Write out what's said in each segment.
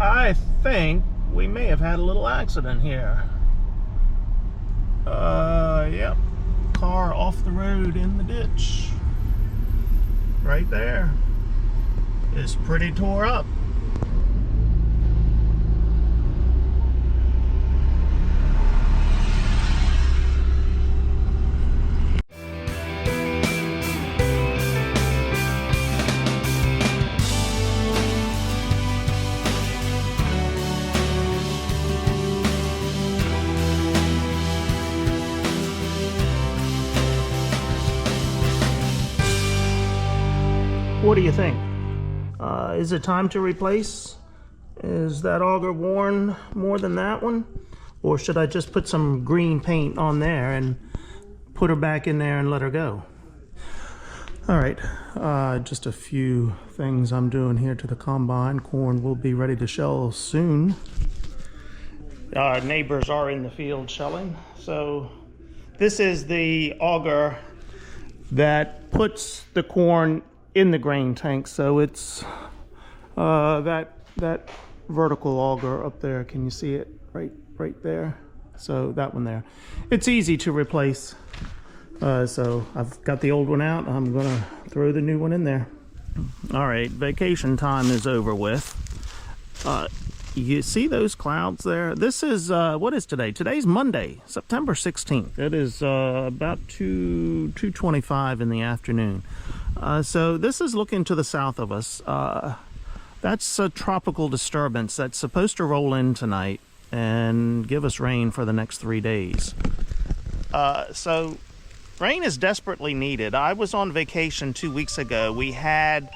I think we may have had a little accident here. Yep. Car off the road in the ditch. Right there. It's pretty tore up. What do you think? Is it time to replace? Is that auger worn more than that one? Or should I just put some green paint on there and put her back in there and let her go? All right, just a few things I'm doing here to the combine. Corn will be ready to shell soon. Our neighbors are in the field shelling. So this is the auger that puts the corn in the grain tank. So it's that vertical auger up there. Can you see it right there? So that one there. It's easy to replace. So I've got the old one out. I'm gonna throw the new one in there. All right, vacation time is over with. You see those clouds there? This is what is today? Today's Monday, September 16th. It is about 2:25 in the afternoon. So this is looking to the south of us. That's a tropical disturbance that's supposed to roll in tonight and give us rain for the next 3 days. So rain is desperately needed. I was on vacation 2 weeks ago. We had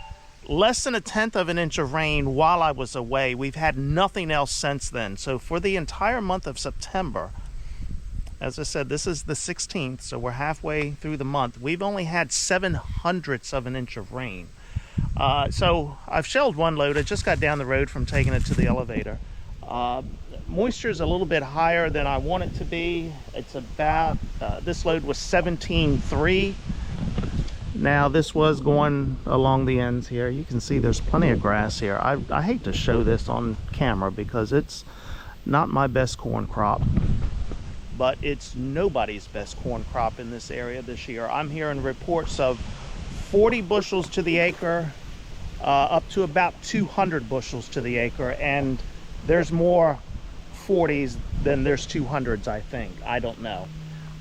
less than 1/10 of an inch of rain while I was away. We've had nothing else since then. So for the entire month of September, as I said, this is the 16th, so we're halfway through the month. We've only had 0.07 of an inch of rain. So I've shelled one load. I just got down the road from taking it to the elevator. Moisture is a little bit higher than I want it to be. It's about, this load was 17.3. Now this was going along the ends here. You can see there's plenty of grass here. I hate to show this on camera because it's not my best corn crop, but it's nobody's best corn crop in this area this year. I'm hearing reports of 40 bushels to the acre, up to about 200 bushels to the acre, and there's more 40s than there's 200s, I think. I don't know.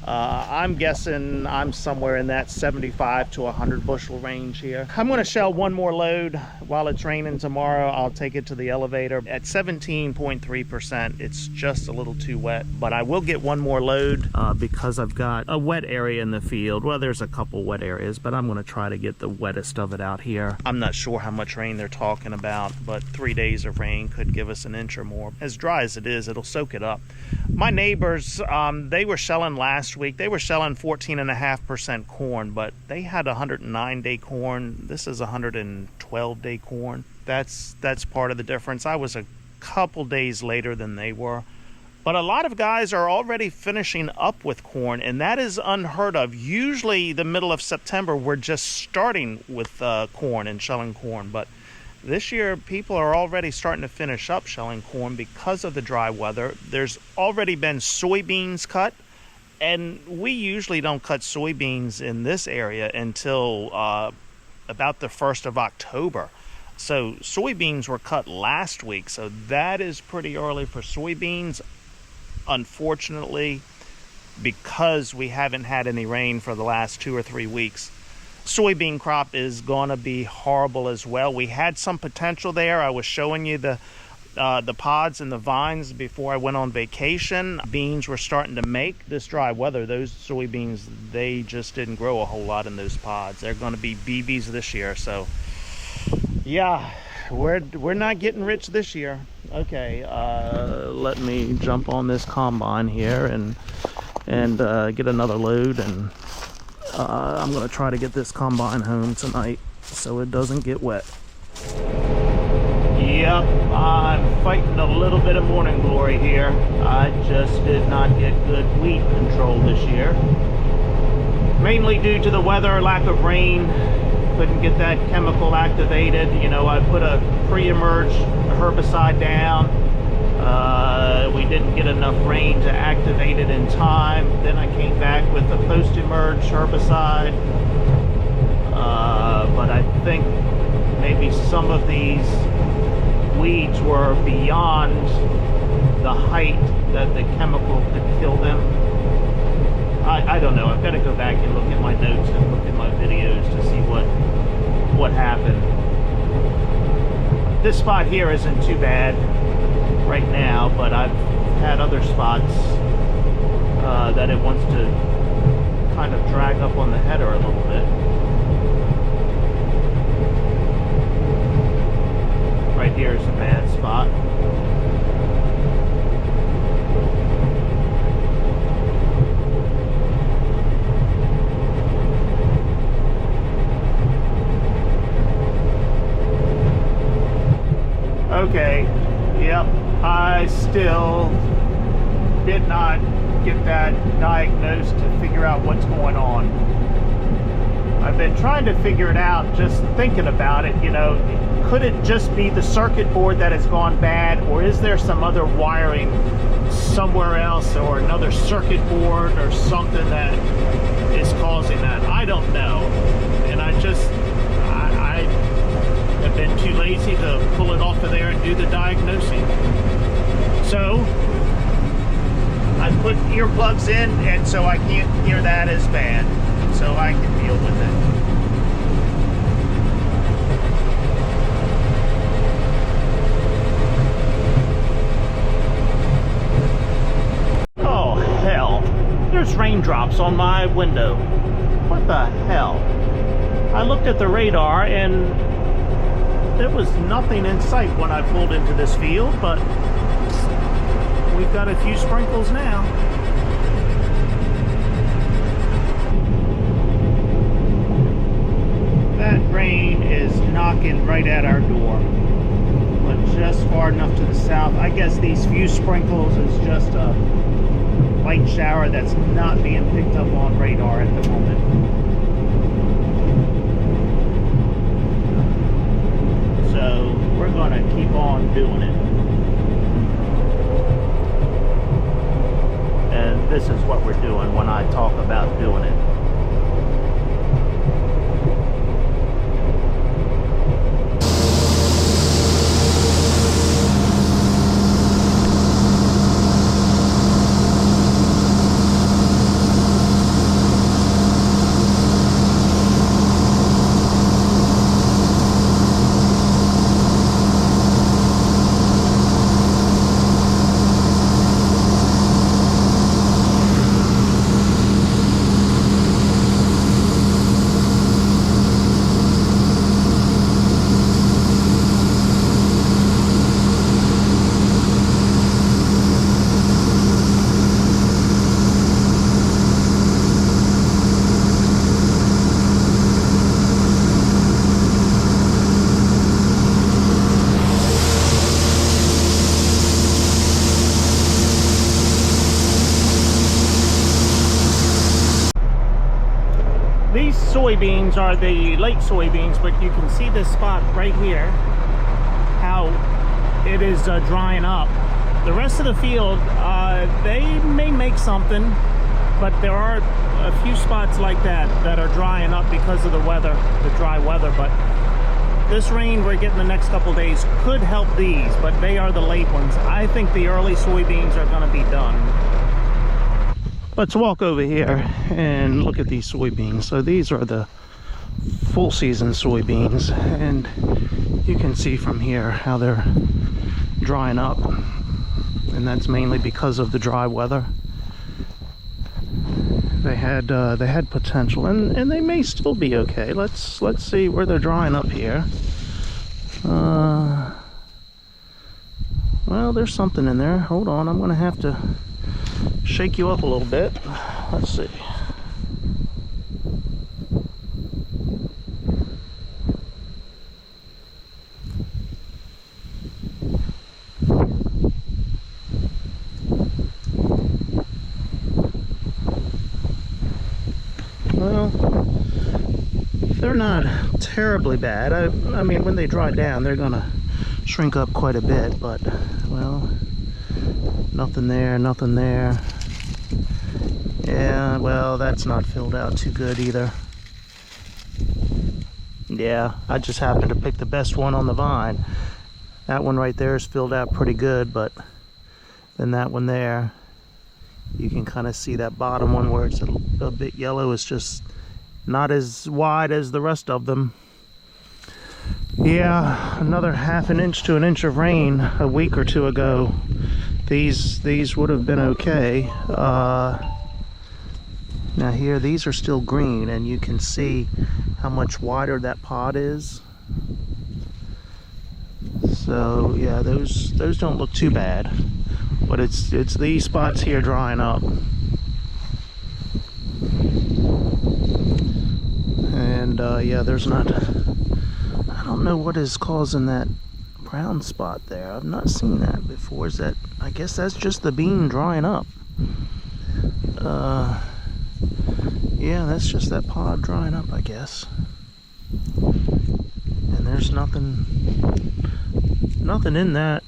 I'm guessing I'm somewhere in that 75 to 100 bushel range here. I'm going to shell one more load while it's raining tomorrow. I'll take it to the elevator. At 17.3%, it's just a little too wet, but I will get one more load because I've got a wet area in the field. Well, there's a couple wet areas, but I'm going to try to get the wettest of it out here. I'm not sure how much rain they're talking about, but 3 days of rain could give us an inch or more. As dry as it is, it'll soak it up. My neighbors, they were shelling last week. They were shelling 14.5% corn, but they had 109-day corn. This is 112-day corn. That's part of the difference. I was a couple days later than they were. But a lot of guys are already finishing up with corn, and that is unheard of. Usually the middle of September, we're just starting with corn and shelling corn, but this year, people are already starting to finish up shelling corn because of the dry weather. There's already been soybeans cut, and we usually don't cut soybeans in this area until about the 1st of October. So soybeans were cut last week, so that is pretty early for soybeans. Unfortunately, because we haven't had any rain for the last 2 or 3 weeks, soybean crop is going to be horrible as well. We had some potential there. I was showing you the pods and the vines before I went on vacation. Beans were starting to make. This dry weather, those soybeans, they just didn't grow a whole lot in those pods. They're going to be BBs this year. So yeah, we're not getting rich this year. Okay, let me jump on this combine here and get another load, and I'm going to try to get this combine home tonight so it doesn't get wet. Yep, I'm fighting a little bit of morning glory here. I just did not get good weed control this year. Mainly due to the weather, lack of rain. Couldn't get that chemical activated. You know, I put a pre-emerge herbicide down. We didn't get enough rain to activate it in time. Then I came back with a post-emerge herbicide. But I think maybe some of these weeds were beyond the height that the chemical could kill them. I don't know. I've got to go back and look at my notes and look at my videos to see what happened. This spot here isn't too bad right now, but I've had other spots that it wants to kind of drag up on the header a little bit. Right here is a bad spot. Okay, yep, I still did not get that diagnosed to figure out what's going on. I've been trying to figure it out, just thinking about it, you know, could it just be the circuit board that has gone bad, or is there some other wiring somewhere else, or another circuit board or something that is causing that? I don't know, and I have been too lazy to pull it off of there and do the diagnosing. So I put earplugs in, and so I can't hear that as bad, so I can deal with it. Oh hell, there's raindrops on my window. What the hell? I looked at the radar and there was nothing in sight when I pulled into this field, but we've got a few sprinkles now. That rain is knocking right at our door, but just far enough to the south. I guess these few sprinkles is just a light shower that's not being picked up on radar at the moment. So we're going to keep on doing it. And this is what we're doing when I talk about doing it. These soybeans are the late soybeans, but you can see this spot right here, how it is drying up. The rest of the field, they may make something, but there are a few spots like that that are drying up because of the weather, the dry weather. But this rain we're getting the next couple days could help these, but they are the late ones. I think the early soybeans are going to be done. Let's walk over here and look at these soybeans. So these are the full season soybeans, and you can see from here how they're drying up, and that's mainly because of the dry weather. They had potential, and they may still be okay. Let's see where they're drying up here. Well, there's something in there. Hold on, I'm gonna have to shake you up a little bit. Let's see. Well, they're not terribly bad. I mean, when they dry down, they're gonna shrink up quite a bit, but well, nothing there, nothing there. Yeah, well, that's not filled out too good either. Yeah, I just happened to pick the best one on the vine. That one right there is filled out pretty good, but then that one there, you can kind of see that bottom one where it's a bit yellow is just not as wide as the rest of them. Yeah, another half an inch to an inch of rain a week or two ago. These would have been okay. Now here, these are still green, and you can see how much wider that pod is. So yeah, those don't look too bad, but it's these spots here drying up. And yeah, there's not, I don't know what is causing that brown spot there. I've not seen that before. Is that, I guess that's just the bean drying up. Yeah, that's just that pod drying up, I guess. And there's nothing in that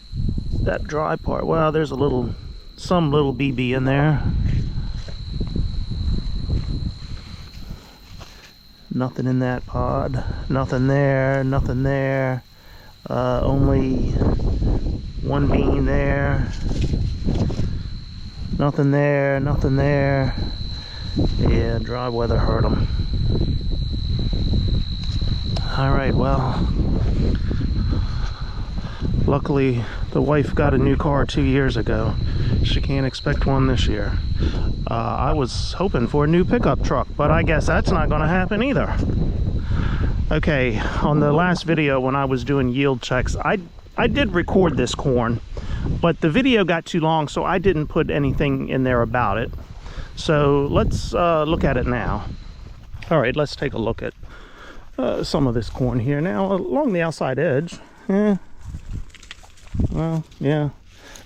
dry part. Well, there's some little BB in there. Nothing in that pod. Nothing there, nothing there. Only one bean there. Nothing there, nothing there. Yeah, dry weather hurt them. Alright, well, luckily the wife got a new car 2 years ago. She can't expect one this year. I was hoping for a new pickup truck, but I guess that's not going to happen either. Okay, on the last video when I was doing yield checks, I did record this corn, but the video got too long, so I didn't put anything in there about it. So let's look at it now. All right, let's take a look at some of this corn here. Now, along the outside edge, well, yeah,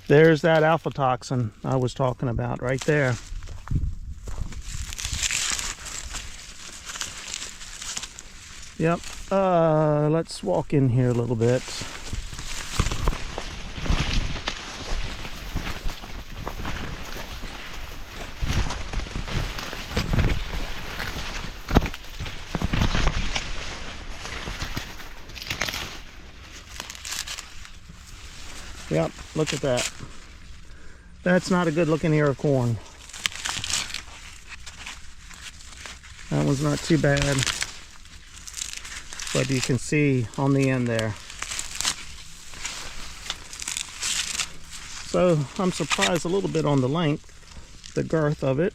there's that alpha toxin I was talking about right there. Yep, let's walk in here a little bit. Yep, look at that. That's not a good looking ear of corn. That one's not too bad. But you can see on the end there. So I'm surprised a little bit on the length, the girth of it.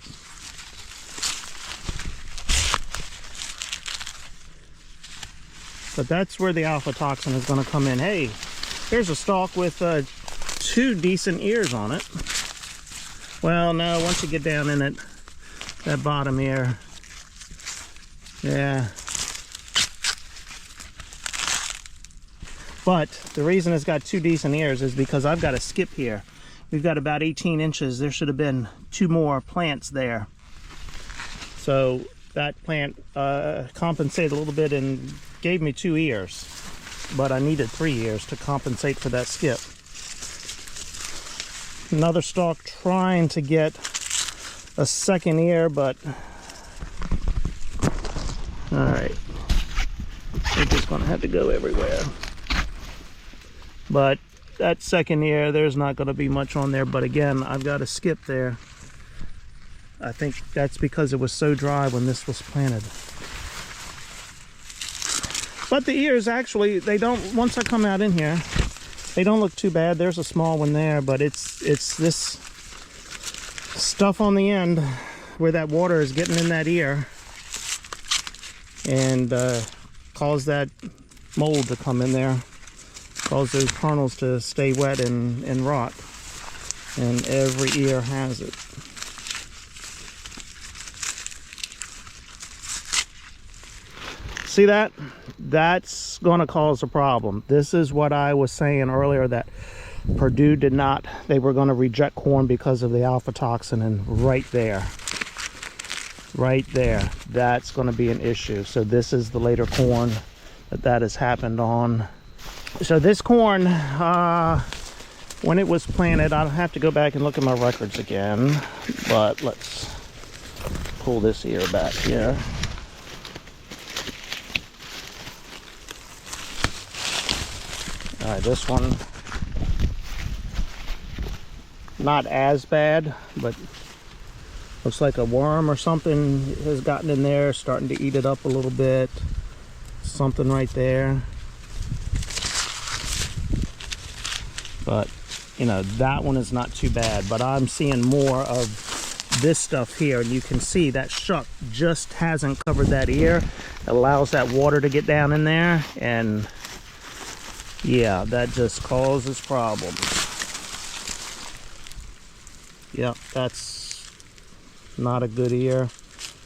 But that's where the alpha toxin is going to come in. Hey, here's a stalk with 2 decent ears on it. Well, no, once you get down in it, that bottom ear, yeah. But the reason it's got 2 decent ears is because I've got a skip here. We've got about 18 inches. There should have been 2 more plants there. So that plant compensated a little bit and gave me 2 ears. But I needed 3 ears to compensate for that skip. Another stalk trying to get a second ear, but all right, they're just gonna have to go everywhere. But that second ear, there's not gonna be much on there. But again, I've got a skip there. I think that's because it was so dry when this was planted. But the ears actually, they don't, once I come out in here, they don't look too bad. There's a small one there, but it's this stuff on the end where that water is getting in that ear and cause that mold to come in there, cause those kernels to stay wet and rot. And every ear has it. See that? That's going to cause a problem. This is what I was saying earlier, that Purdue did not, they were going to reject corn because of the alpha toxin, and right there, that's going to be an issue. So this is the later corn that has happened on. So this corn, when it was planted, I'll have to go back and look at my records again, but let's pull this ear back here. All right, this one, not as bad, but looks like a worm or something has gotten in there, starting to eat it up a little bit. Something right there. But, you know, that one is not too bad. But I'm seeing more of this stuff here. And you can see that shuck just hasn't covered that ear. It allows that water to get down in there. And, yeah, that just causes problems. Yep, that's not a good ear.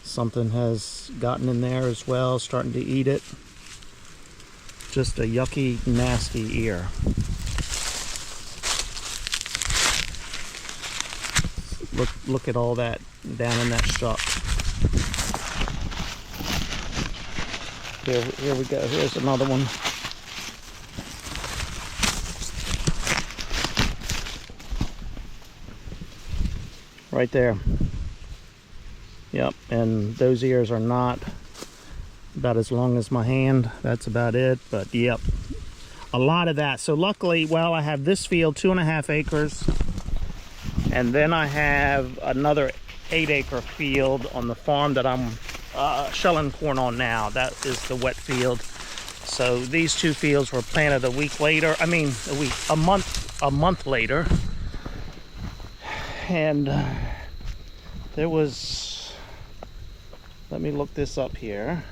Something has gotten in there as well, starting to eat it. Just a yucky, nasty ear. Look at all that down in that shuck. Here we go. Here's another one. Right there. Yep, and those ears are not about as long as my hand. That's about it, but yep, a lot of that. So luckily, well, I have this field, 2.5 acres, and then I have another 8-acre field on the farm that I'm shelling corn on now. That is the wet field. So these two fields were planted a week later. I mean, a month later. And there was, let me look this up here,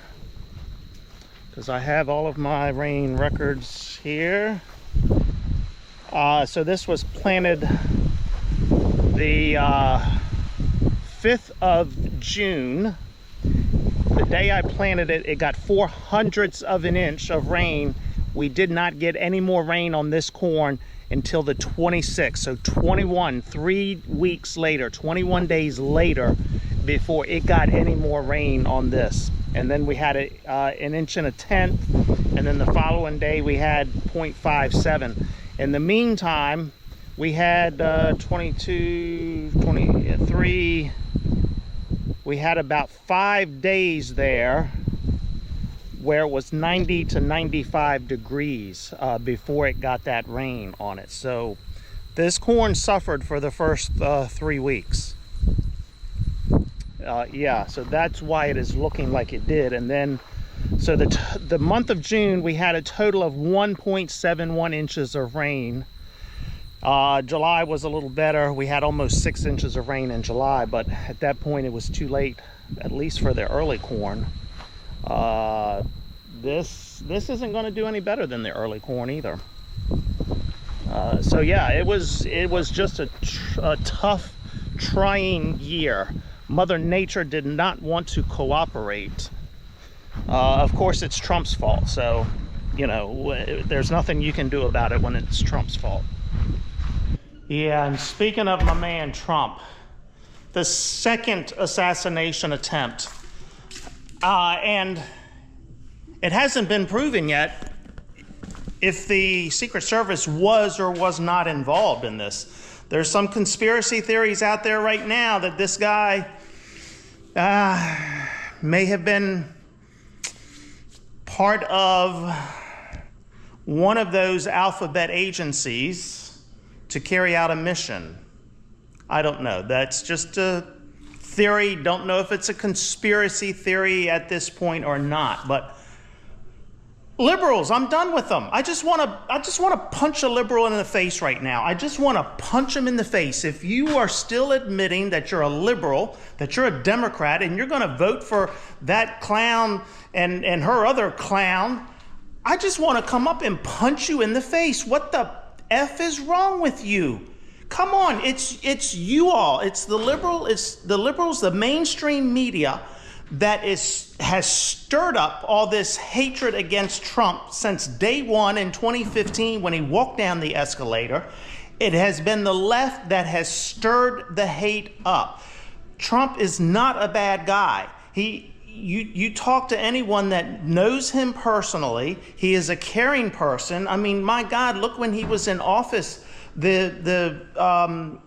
because I have all of my rain records here. So this was planted the 5th of June. The day I planted it, it got 0.04 of an inch of rain. We did not get any more rain on this corn until the 26th. So 3 weeks later, 21 days later, before it got any more rain on this. And then we had an inch and a tenth, and then the following day we had 0.57. In the meantime, we had 22, 23, we had about 5 days there where it was 90 to 95 degrees before it got that rain on it. So this corn suffered for the first 3 weeks. Yeah, so that's why it is looking like it did. And then, so the month of June, we had a total of 1.71 inches of rain. July was a little better. We had almost 6 inches of rain in July, but at that point it was too late, at least for the early corn. This isn't going to do any better than the early corn either. So yeah, it was just a tough, trying year. Mother Nature did not want to cooperate. Of course, it's Trump's fault, so, you know, there's nothing you can do about it when it's Trump's fault. Yeah, and speaking of my man Trump, the second assassination attempt, and it hasn't been proven yet if the Secret Service was or was not involved in this. There's some conspiracy theories out there right now that this guy may have been part of one of those alphabet agencies to carry out a mission. I don't know. That's just a theory. Don't know if it's a conspiracy theory at this point or not. But liberals, I'm done with them. I just want to punch a liberal in the face right now. I just want to punch him in the face. If you are still admitting that you're a liberal, that you're a Democrat, and you're going to vote for that clown and her other clown, I just want to come up and punch you in the face. What the F is wrong with you? Come on, it's you all. It's the liberals, the mainstream media that has stirred up all this hatred against Trump since day one in 2015 when he walked down the escalator. It has been the left that has stirred the hate up. Trump is not a bad guy. you talk to anyone that knows him personally, he is a caring person. I mean, my God, look when he was in office, when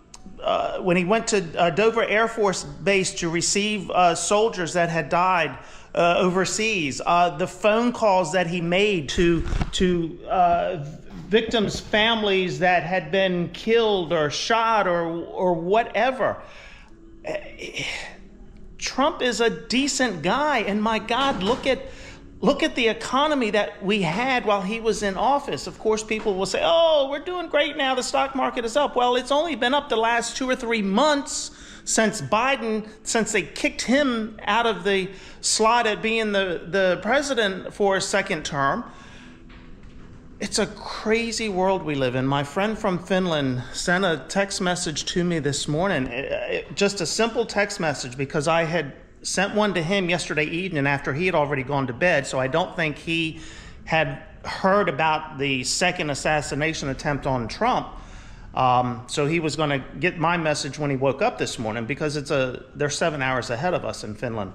he went to Dover Air Force Base to receive soldiers that had died overseas, the phone calls that he made to victims' families that had been killed or shot or whatever. Trump is a decent guy, and my God, look at the economy that we had while he was in office. Of course, people will say, oh, we're doing great now, the stock market is up. Well, it's only been up the last 2 or 3 months since they kicked him out of the slot at being the president for a second term. It's a crazy world we live in. My friend from Finland sent a text message to me this morning, just a simple text message, because I had sent one to him yesterday evening after he had already gone to bed, so I don't think he had heard about the second assassination attempt on Trump. So he was going to get my message when he woke up this morning, because they're 7 hours ahead of us in Finland.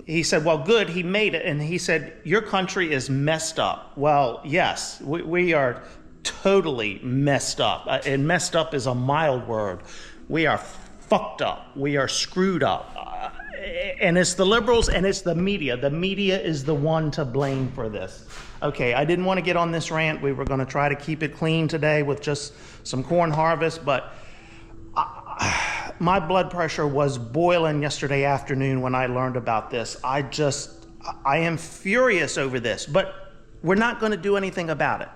He said, well, good, he made it. And he said, your country is messed up. Well, yes, we are totally messed up. And messed up is a mild word. We are fucked up. We are screwed up. And it's the liberals and it's the media. The media is the one to blame for this. Okay, I didn't want to get on this rant. We were going to try to keep it clean today with just some corn harvest, but my blood pressure was boiling yesterday afternoon when I learned about this. I am furious over this, but we're not going to do anything about it.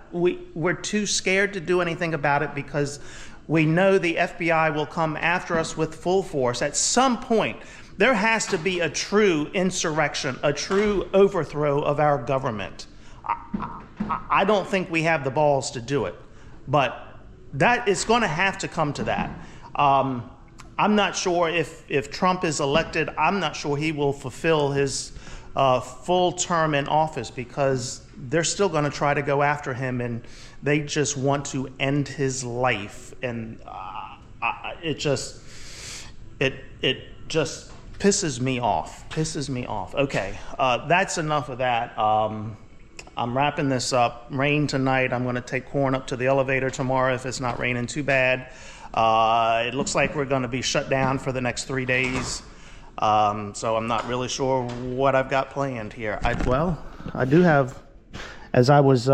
We're too scared to do anything about it because we know the FBI will come after us with full force. At some point, there has to be a true insurrection, a true overthrow of our government. I don't think we have the balls to do it, but that it's going to have to come to that. I'm not sure if Trump is elected, I'm not sure he will fulfill his full term in office, because they're still going to try to go after him, and they just want to end his life. And it just pisses me off. Okay, that's enough of that. I'm wrapping this up. Rain tonight. I'm going to take corn up to the elevator tomorrow if it's not raining too bad. It looks like we're going to be shut down for the next 3 days. So I'm not really sure what I've got planned here. I do have, as I was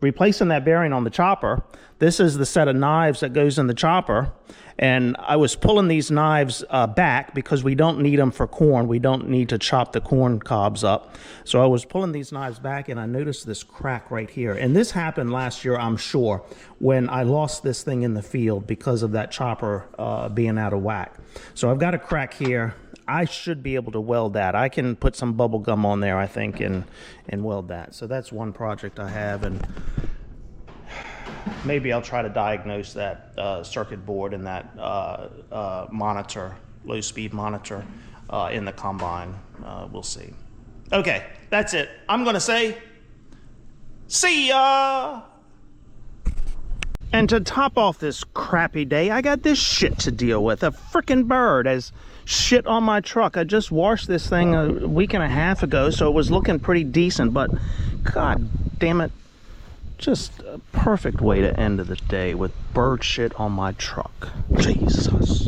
replacing that bearing on the chopper, this is the set of knives that goes in the chopper. And I was pulling these knives back because we don't need them for corn. We don't need to chop the corn cobs up. So I was pulling these knives back, and I noticed this crack right here. And this happened last year, I'm sure, when I lost this thing in the field because of that chopper being out of whack. So I've got a crack here. I should be able to weld that. I can put some bubble gum on there, I think, and weld that. So that's one project I have, and maybe I'll try to diagnose that circuit board and that monitor, low-speed monitor in the combine. We'll see. Okay, that's it. I'm going to say, see ya! And to top off this crappy day, I got this shit to deal with. A frickin' bird has shit on my truck. I just washed this thing a week and a half ago, so it was looking pretty decent, but god damn it. Just a perfect way to end the day with bird shit on my truck. Jesus.